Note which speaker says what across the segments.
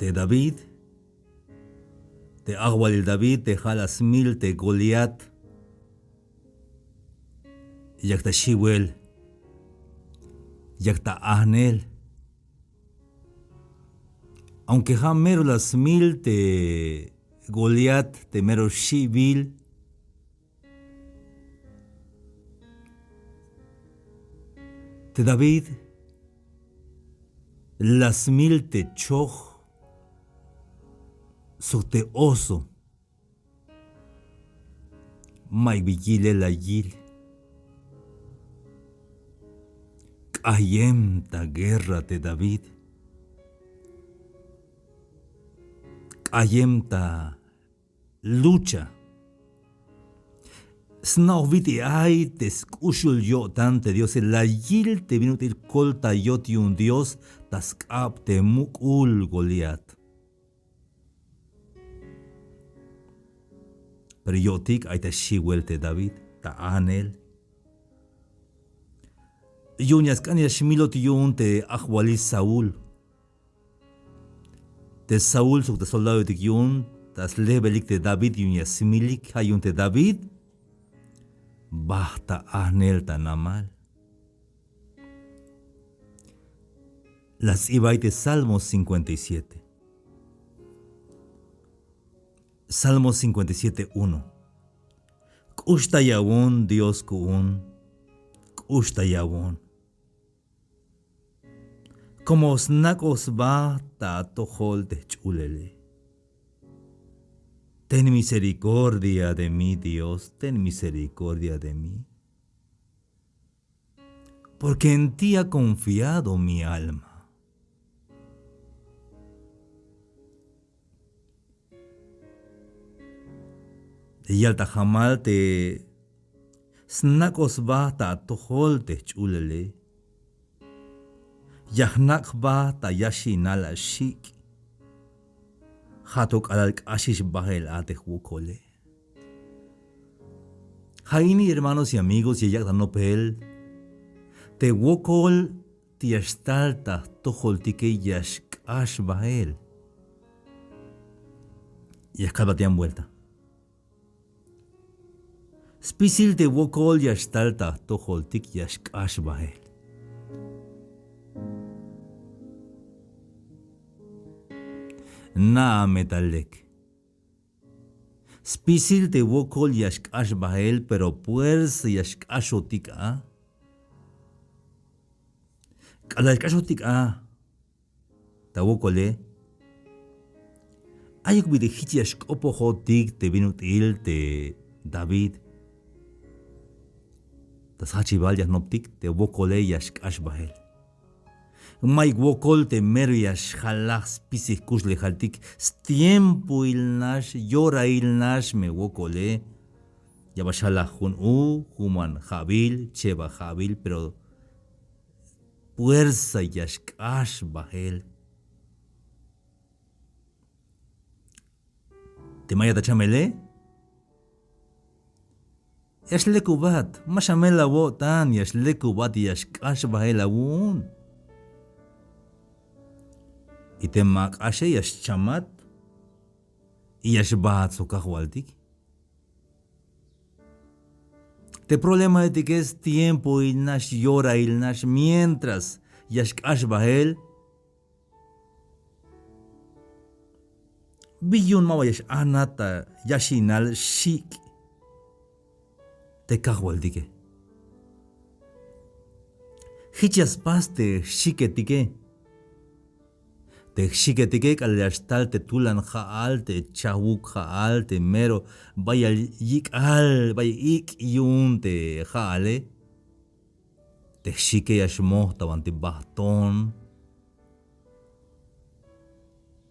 Speaker 1: te David, te Agual David, te Jalasmil, te Goliat, yakta Shiwel, yakta Ahnel. Aunque jamero las mil te Goliat, te mero Shibil, te David, las mil te Choch, so te oso, mai vigile la yil, kayem ta guerra te David, kayem ta lucha. Snauviti ay te escuchul yo tante Dios, la yil te vino til colta yoti un Dios, taskap te mukul Goliat. Pero yotik ay te shiwel te David, ta anel. Yunyas kanya shmilot yun te ahwali Saúl. Te Saúl suk te soldado tik yun, tas lebelik te David yunyas similik hayun te David. Basta anel ta namal. Las iba de Salmos 57. Salmos 57, 1. Kushta yawon Dios kuun, kushta yawon. Como snakos ba ta tohol te chulele. Ten misericordia de mí, Dios, ten misericordia de mí. Porque en ti ha confiado mi alma. Yalta jamal te snakos ba ta tohol te chulele. Yahnak ba ta yashinal ashik. Hatok alal ashish bahel ate wukole. Haini, hermanos y amigos, y ya no pel. Te wukol tiastalta tohol tike yashk ash bahel. Yashkalbatian vuelta. Spisil te wukol yashtalta tohol tik yashk ash bahel. Na metalek. Spisil te wokol yashkash bahel, pero pues yashkashotika. Kala yashkashotika. Ta wokole. Ayuk bide hit yashkopohotik te vinutil te David. Tas hachibal yasnoptik te wokole yashkash bahel. Mai wokol te mero yash halas pisik kusle haltik tiempo ilnash yora ilnash me wokole yabashala hun human jabil cheba jabil pero fuerza yashkash bahel te maya tachamele yashlekubat mashamela wotan yashlekubat yashkash bahel awun. Y te mak ashe yash chamat y yash bahat sokahwaltik. Te problema de que es tiempo y nash llora y nash mientras yash ash bahel. Biyun mawa yash anata yashinal shik. Te kahwaltike. Hichas paste shiketike. Te shiketike kalyashtal te tulan jaal te chawuk jaal te mero vaya yik al vaya ik yun te jaale te shike yashmo tawanti bahton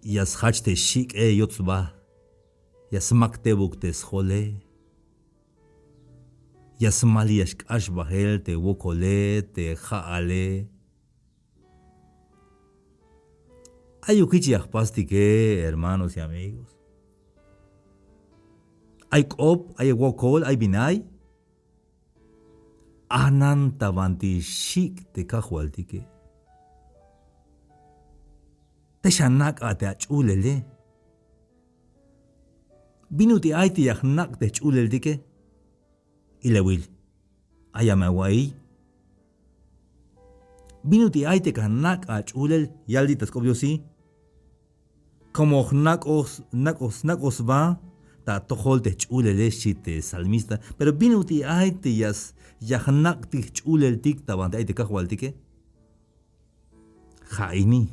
Speaker 1: yas hach te shik yotzba yas makte buk te schole yas mali yash ash bahel te wokole te jaale. Hay ukichi que hermanos y amigos. Hay kop, hay wokol, hay binay. Anan tabanti shik te kahualtike. Te te shanak ate achulele. Binuti aiti yaknak te chulel dike. Ilewil. Ayamawai. Binuti aite kanak achulel yalditas kobyosi. Como nakos va. Ta tohol te chulele shite salmista. Pero binuti aite yaknak te chulel tik tabante aite kahwal dike. Jaini.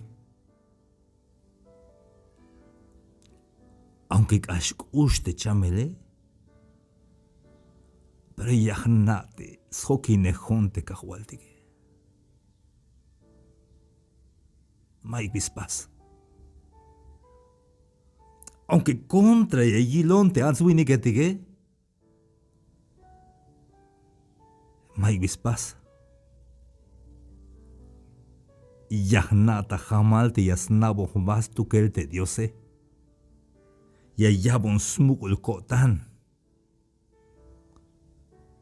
Speaker 1: Aunque kashkush te chamele, pero yahnate schoki nejonte kahualtige. Mai bispas. Aunque contra yilon te answini ketige, mai bispas. Yahnata jamal te yasnabo vas tu kelte diose. Ya yabon smukul kotan.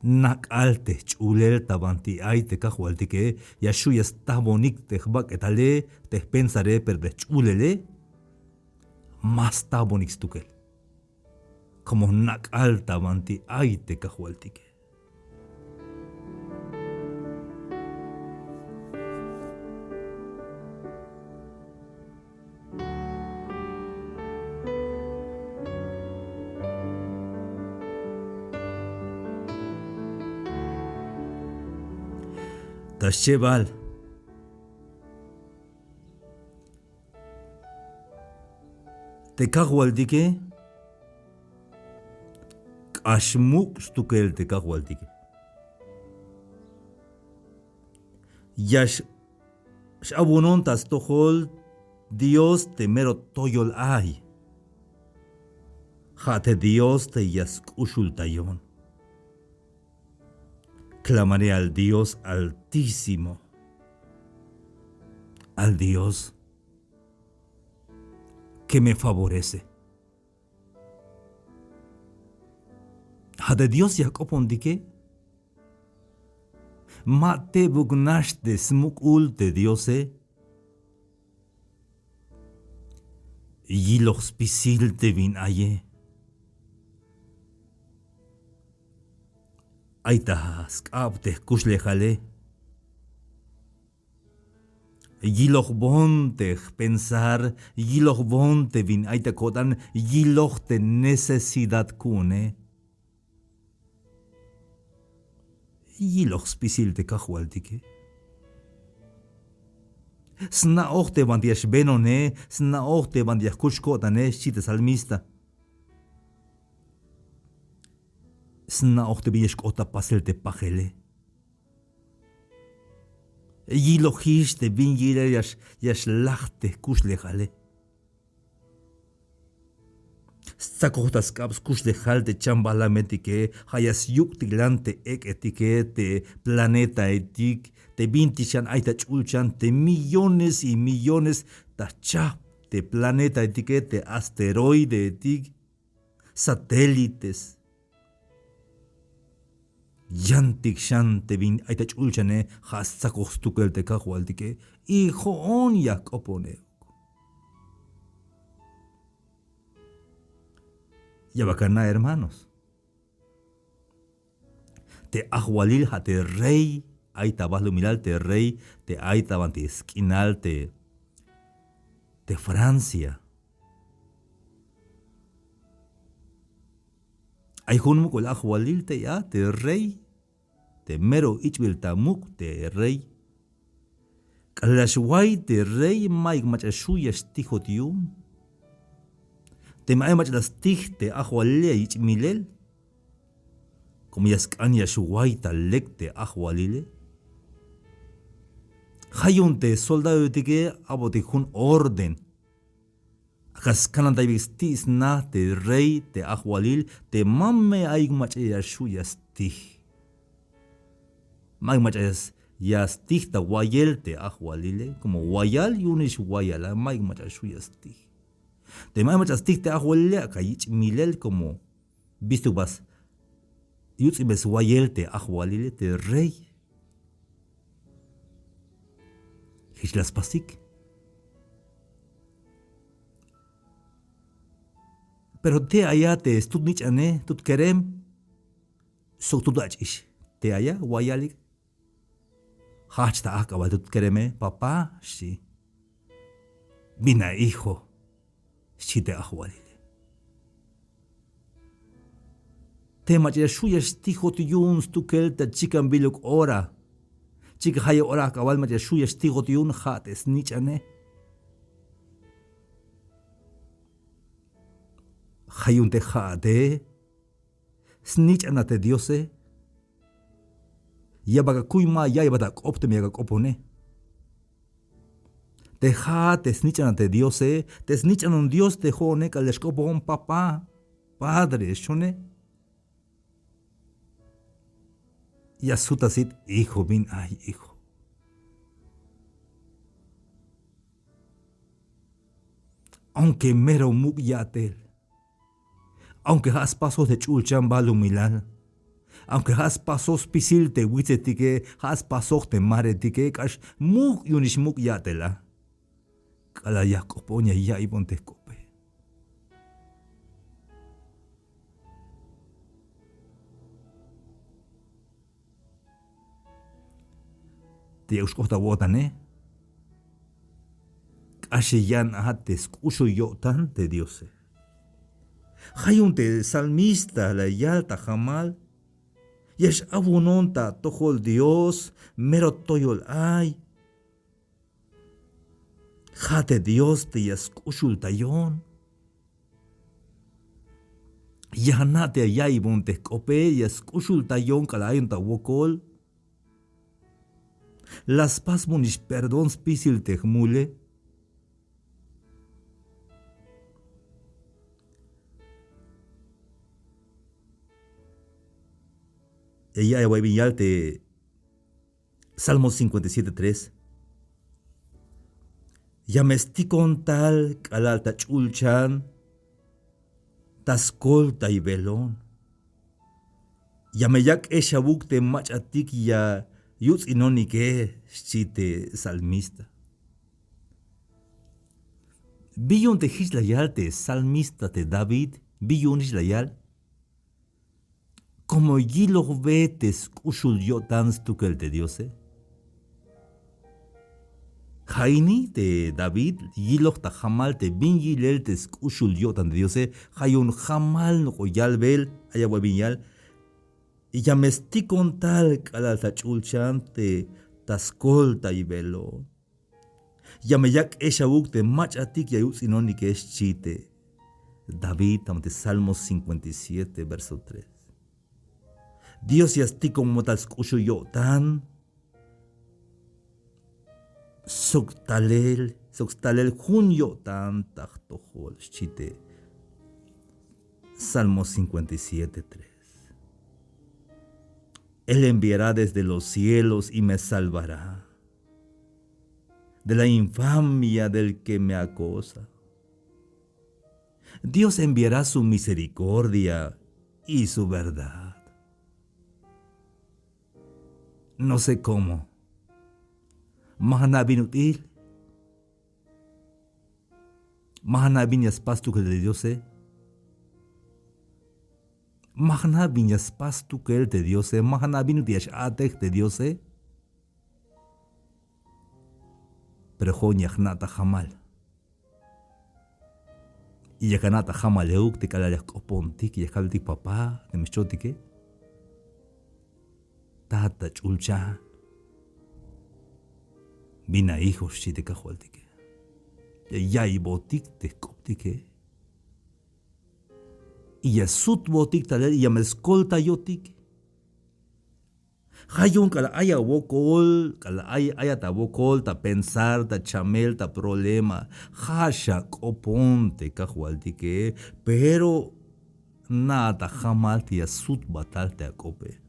Speaker 1: Nak alte chulel tabanti aite kahualtike, ya shuyas tabonik te bak etale, te pensare per de chulele, más tabonik stukel. Como nak alta banti aite kahualtike. Tasheval. Te kahualdike. Kashmuk stukel te kahualdike. Yash shabunon tas tohol Dios te mero toyol ay. Jate Dios te yaskushul tayon. Clamaré al Dios altísimo, al Dios que me favorece. Hade Dios Jakobon dike, mate bugnash de smukul de Diose, yiloch spisil de vin aye. Aita skabte kushlejale. Yiloch bonte pensar, yiloch bonte vin aita kodan, yiloch te necesidad kune. Yiloch spisil te kahualtike. Sna ochte bandiash benone, sna ochte bandiash kushkotane, shite salmista. Sna ochte biesh kota pasel te pajele. Yilohish te bin yire yash lachte kushlejale. Sakotas kaps kushlejal te chambala metike, hayas yuktilante ek etike te planeta etik, te bintishan aita chulchan te millones y millones tacha te planeta etike te asteroide etik, satélites. Yantik shante bin aita chulchane hasakos tukel te kahualtike hijo on yakopone. Ya bacana hermanos. Te ahualil te rey aita baslo miral te rey te aita banti esquinal te Francia. Ay junmo kol ahualil te ya te rey. Te mero ichbil tamuk te rey. Kalashwai te rey maik machashuya stijo tium. Te maay machlas tij te ahualile ichmilel. Como yaskanya shuwai talek te ahualile. Hayun te soldado tige abote jun orden. Akaskanan taibistis na te rey te ahualil te mamme aik machayashuya stij. Magmachas yastihta wayel te ahualile, como wayal yunish wayala, magmachashuyastih. Te magmachas te ahualile, akayich milel, como visto vas, yutzibes wayel te ahualile, te rey. Hishlas pasik. Pero te allá te estut nich ane, tut kerem, so tut ish. Te allá, wayalik. Hach ta akabal tut kereme, papá, sí. Bina hijo, sí te ahwalile. Te machia shuya stiho tu yuns tu kelta chikan biluk ora. Chika haya ora akabal machia shuya stiho tu yun hates nich ane. Hayun te hate, snich anate diose. Yabaga kuima ya yabada opte me opone. Te hate snich anate diose, te snich anon dios te jone kaleshkopon papá, padre, shone. Yasutasit, hijo, bin ay, hijo. Aunque mero muk yatel. Aunque has pasos de chulchan balumilal, aunque has pasos pisil te witzetike, has pasos te maretike, kash muk yunish muk yatela. Kala yakoponya ya ibonte kope. Te euskota wotane. Kashi yan ahates kusho yotan te diose. Hayunte salmista la yalta jamal. Yesh abunonta tojol Dios, mero toyol ay. Jate Dios te yaskushul tayon. Yahanate ayaibon te kope yaskushul tayon kalayonta wokol. Las pas monish perdón spisil te mule. Ella te Salmos 57:3. Yamestikon tal kalalta chulchan, taskolta y velón. Yameyak eshabuk te machatik ya yutz inonike chite salmista. Billon te hislayal te salmista te David, billon hislayal. Como yilo vetes kushul yotans tukel te diose. Jaini te David, yilo ta jamal te bin yilel te kushul yotan te diose. Hayun jamal no yalbel, ayawa binyal. Y yamestikon tal kalal ta chulchan te taskolta y velo. Yameyak eshabuk te machatik yayut sinoni que es chite. David, tamte Salmos 57, verso 3. Dios yasti como tal skushu yo tan soktalel jun yo tan tajtojol chite. Salmo 57:3. Él enviará desde los cielos y me salvará de la infamia del que me acosa. Dios enviará su misericordia y su verdad. No sé cómo. Mahanabin util. Mahanabin yaspastu que de Dios Mahanabin yaspastu que el de Dios Mahanabin utiash atek de Dios Pero jonyachnata jamal. Y yakanata jamal euk te kalayak opontik yakalti papá de mechotike. Tata chulcha. Bina hijos si te cajualtique. Ya y botik te coptique. Y ya sut botik taler y ya me escolta yotik. Hayun kala aya wokol, kala aya ta wokol, ta pensar, ta chamel, ta problema. Hasha coponte cajualtique. Pero nada jamal te ya sut batal te acope.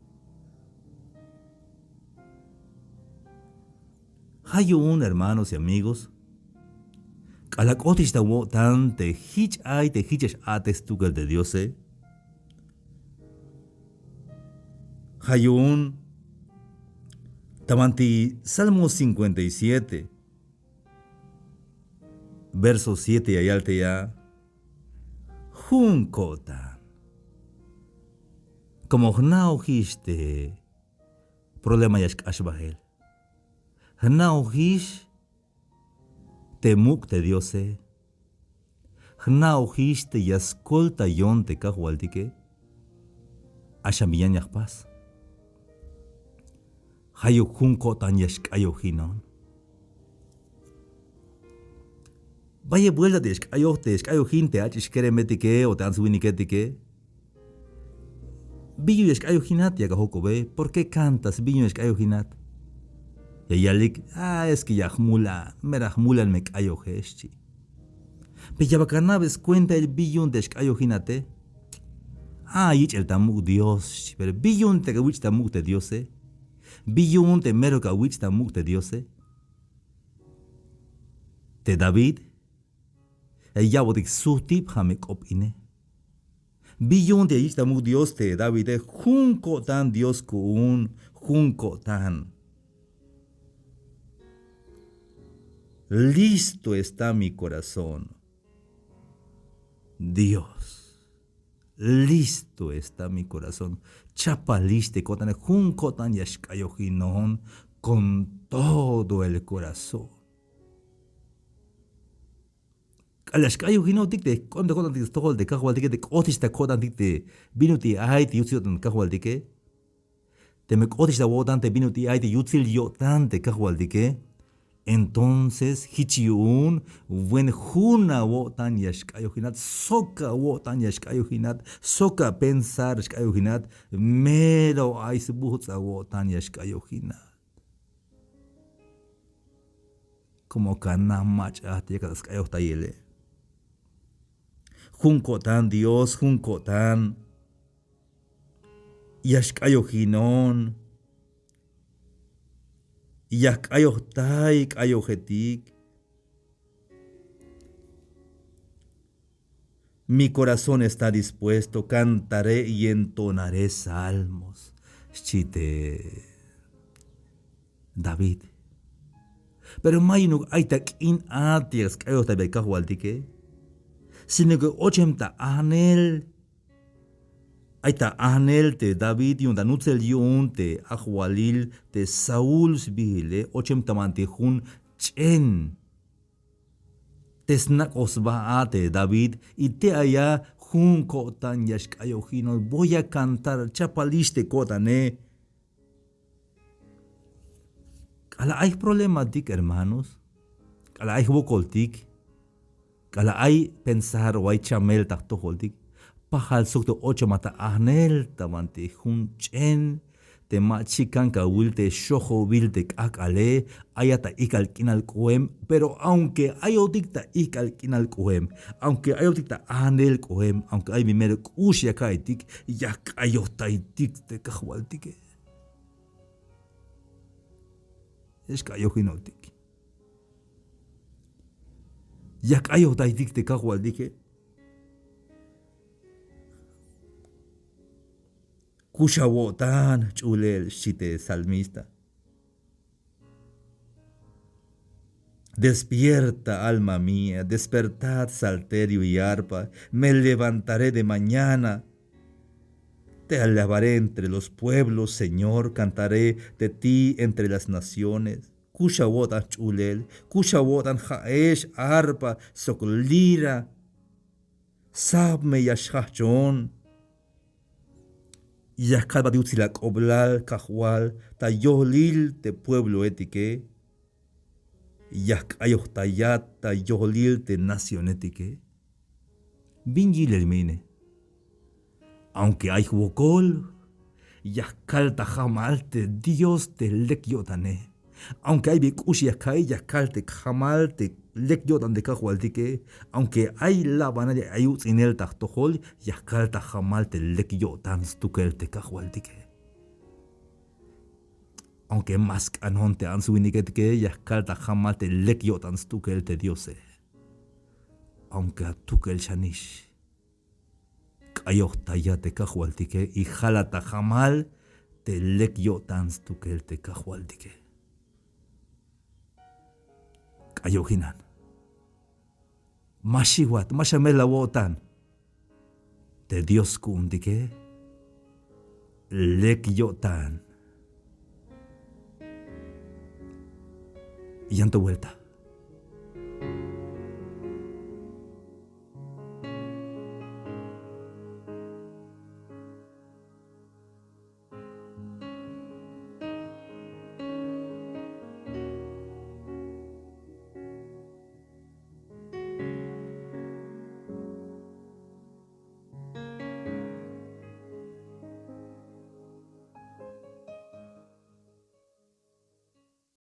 Speaker 1: Hayun, hermanos y amigos, kalakotish ta wotan te hich ay te hichesh ates tugal de Dios. Hayun, tamanti Salmo 57, verso 7 ayalte ya. junkotan. Como hnauhish te problema yash ashbahel. Hnauhish te mukte diose. Hnauhish te yaskolta yon te kahualtike. Ashamiyan yahpas. Hayo junkotan yash kayohinon. Vaya vuelta de escayohin te achishkeremetike o te ansuiniketike. Billo escayohinat yagahokobe, ¿por qué cantas billo escayohinat? Yayalik, es que yahmula, merahmulan me cayoheschi. Peyabacanabes cuenta el billón de escayohinate. Ich el tamuk Dios, pero billón te gawich tamuk te diose. Billón te mero gawich tamuk te diose. Te David. El yabodik sutip hamek opine. Billón de istamu Dios te David, junco tan Dios kun, junco tan. Listo está mi corazón. Dios, listo está mi corazón. Chapaliste kotan, junco tan yashkayohinon, con todo el corazón. Alashkayo hino dikte konde kodan dik stokol de kahwal dike de otista kodan dikte binuti ai ti yutzil tan kahwal dike te me otista wodan te binuti ai ti yutzil yo tan de kahwal dike entonces hichiun wen huna wotan yashkayo hinat soka wotan yashkayo hinat soka pensar yashkayo hinat mero ai sbuhutsa wotan yashkayo hinat como kana macha te kaskayo tayele. Junkotan Dios, junkotan. Yashkayohinon. Yakayohtai, kayohetik. Mi corazón está dispuesto, cantaré y entonaré salmos. Chite David. Pero mayunuk aitak in atias kayohtai bekahualtike. Sino que ochemta anel aita anel te David y un danutzel yun te Ahualil te Saúl sbile ochemta mantejun chen te snak osba te David y te allá jun kotan yashkayojino voy a cantar chapaliste kotane. Kala hay problema dik hermanos, kala hay bokoltik. Kala ay pensar o ay chamel takto holdik pahal sukto ocho mata ahnel tamante hunchen te machikan ka wilte shojo wilte akale ayata ikal kinal koem pero aunque ayotikta ikal kinal koem aunque ayotikta ahnel koem aunque ay mimere kushya kaitik yak ayotaitik te kahwaltike es kayojinotik. Yak ayo daidik te kahwal dike. Kushawotan chulel shite salmista. Despierta, alma mía, despertad, salterio y arpa, me levantaré de mañana. Te alabaré entre los pueblos, Señor, cantaré de ti entre las naciones. Kushawotan chulel, kushawotan haesh, arpa, socolira, sabme yashachon. Yacalba de utzilak oblal, cajual, tayolil de pueblo etique. Yak ayohtayat, tayolil de nación etique. Bingil el mine. Aunque hay huocol, yakal tajamalte, Dios te lekyotane. Aunque hay bikushi yakai, yakal te jamalte, lekyotan de cajualtique. Aunque hay la banaya ayuts en el tajtojol, yakal tajamalte, lekyotan stukel te cajualtique. Aunque más canon te ansuiniquetque, yakal tajamalte, lekyotan stukel te diose. Aunque a tukel shanish. Ayohtaya te cajualtique y jalata jamal te lekyotan stukel te cajualtique. Ayohinan. Mashiwat, mashamela wotan. Te Dios kundike. Lek yotan. Yanto vuelta.